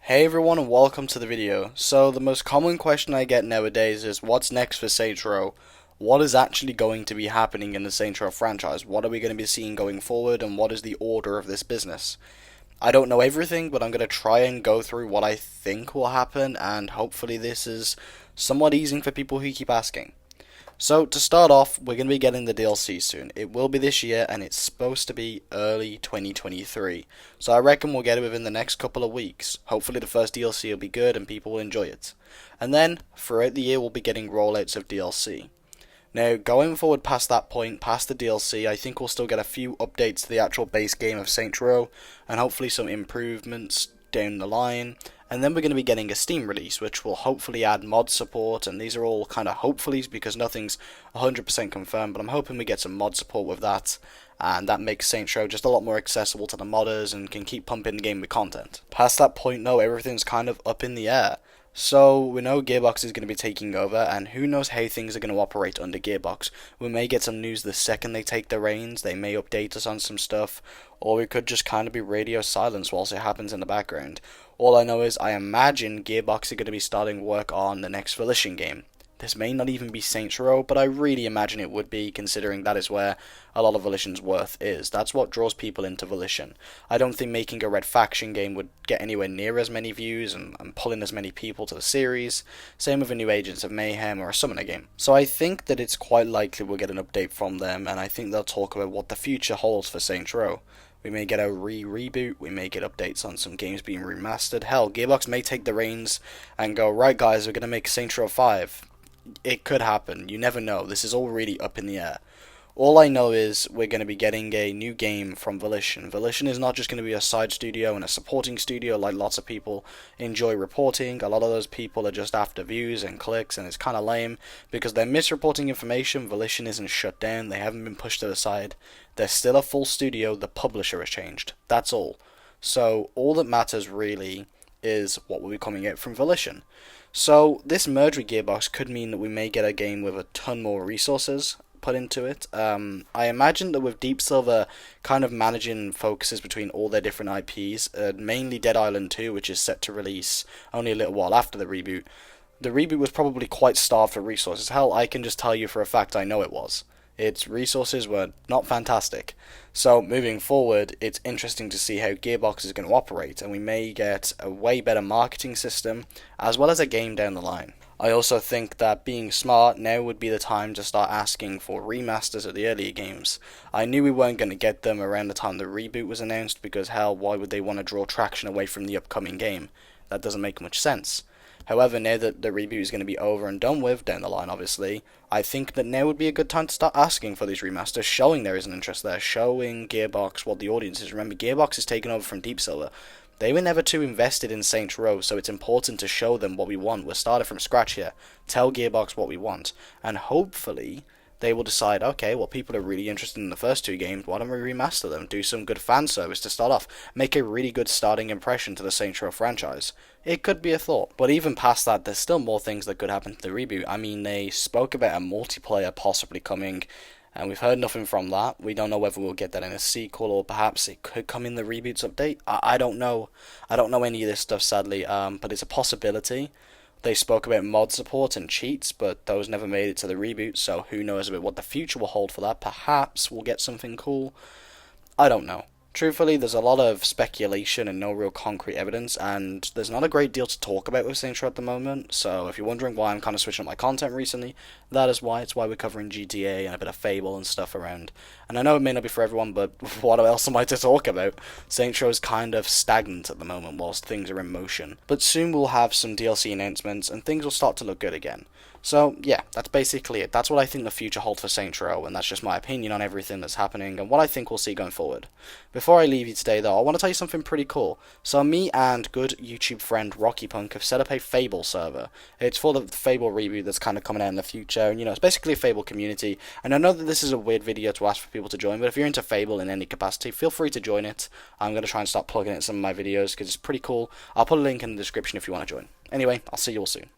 Hey everyone and welcome to the video. So the most common question I get nowadays is what's next for Saints Row? What is actually going to be happening in the Saints Row franchise? What are we going to be seeing going forward and what is the order of this business? I don't know everything, but I'm going to try and go through what I think will happen and hopefully this is somewhat easing for people who keep asking. So to start off, we're going to be getting the DLC soon. It will be this year and it's supposed to be early 2023. So I reckon we'll get it within the next couple of weeks. Hopefully the first DLC will be good and people will enjoy it. And then throughout the year we'll be getting rollouts of DLC. Now going forward past that point, past the DLC, I think we'll still get a few updates to the actual base game of Saints Row and hopefully some improvements down the line. And then we're going to be getting a Steam release, which will hopefully add mod support, and these are all kind of hopefullys because nothing's 100% confirmed, but I'm hoping we get some mod support with that, and that makes Saints Row just a lot more accessible to the modders and can keep pumping the game with content. Past that point, though, everything's kind of up in the air. So we know Gearbox is going to be taking over, and who knows how things are going to operate under Gearbox. We may get some news the second they take the reins, they may update us on some stuff, or we could just kind of be radio silence whilst it happens in the background. All I know is I imagine Gearbox are going to be starting work on the next Volition game. This may not even be Saints Row, but I really imagine it would be, considering that is where a lot of Volition's worth is. That's what draws people into Volition. I don't think making a Red Faction game would get anywhere near as many views and pulling as many people to the series. Same with a new Agents of Mayhem or a Summoner game. So I think that it's quite likely we'll get an update from them, and I think they'll talk about what the future holds for Saints Row. We may get a reboot, we may get updates on some games being remastered. Hell, Gearbox may take the reins and go, right guys, we're going to make Saints Row 5. It could happen, you never know, this is all really up in the air. All I know is we're going to be getting a new game from Volition. Volition is not just going to be a side studio and a supporting studio like lots of people enjoy reporting. A lot of those people are just after views and clicks, and it's kind of lame because they're misreporting information. Volition isn't shut down, they haven't been pushed to the side. They're still a full studio, the publisher has changed. That's all. So all that matters really is what will be coming out from Volition. So this merge with Gearbox could mean that we may get a game with a ton more resources put into it. I imagine that with Deep Silver kind of managing focuses between all their different IPs, mainly Dead Island 2, which is set to release only a little while after the reboot was probably quite starved for resources. Hell, I can just tell you for a fact I know it was. Its resources were not fantastic. So moving forward, it's interesting to see how Gearbox is going to operate, and we may get a way better marketing system as well as a game down the line. I also think that being smart, now would be the time to start asking for remasters of the earlier games. I knew we weren't going to get them around the time the reboot was announced because hell, why would they want to draw traction away from the upcoming game? That doesn't make much sense. However, now that the reboot is going to be over and done with, down the line obviously, I think that now would be a good time to start asking for these remasters, showing there is an interest there, showing Gearbox what the audience is. Remember, Gearbox is taken over from Deep Silver. They were never too invested in Saints Row, so it's important to show them what we want. We're starting from scratch here. Tell Gearbox what we want. And hopefully they will decide, okay, well, people are really interested in the first two games, why don't we remaster them? Do some good fan service to start off. Make a really good starting impression to the Saints Row franchise. It could be a thought. But even past that, there's still more things that could happen to the reboot. I mean, they spoke about a multiplayer possibly coming, and we've heard nothing from that. We don't know whether we'll get that in a sequel or perhaps it could come in the reboots update. I don't know. I don't know any of this stuff, sadly, but it's a possibility. They spoke about mod support and cheats, but those never made it to the reboot, so who knows about what the future will hold for that. Perhaps we'll get something cool. I don't know. Truthfully, there's a lot of speculation and no real concrete evidence, and there's not a great deal to talk about with Saints Row at the moment, so if you're wondering why I'm kind of switching up my content recently, that is why. It's why we're covering GTA and a bit of Fable and stuff around. And I know it may not be for everyone, but what else am I to talk about? Saints Row is kind of stagnant at the moment whilst things are in motion. But soon we'll have some DLC announcements and things will start to look good again. So, yeah, that's basically it. That's what I think the future holds for Saints Row, and that's just my opinion on everything that's happening and what I think we'll see going forward. Before I leave you today, though, I want to tell you something pretty cool. So, me and good YouTube friend Rocky Punk have set up a Fable server. It's for the Fable reboot that's kind of coming out in the future, and it's basically a Fable community. And I know that this is a weird video to ask for people to join, but if you're into Fable in any capacity, feel free to join it. I'm going to try and start plugging it in some of my videos because it's pretty cool. I'll put a link in the description if you want to join. Anyway, I'll see you all soon.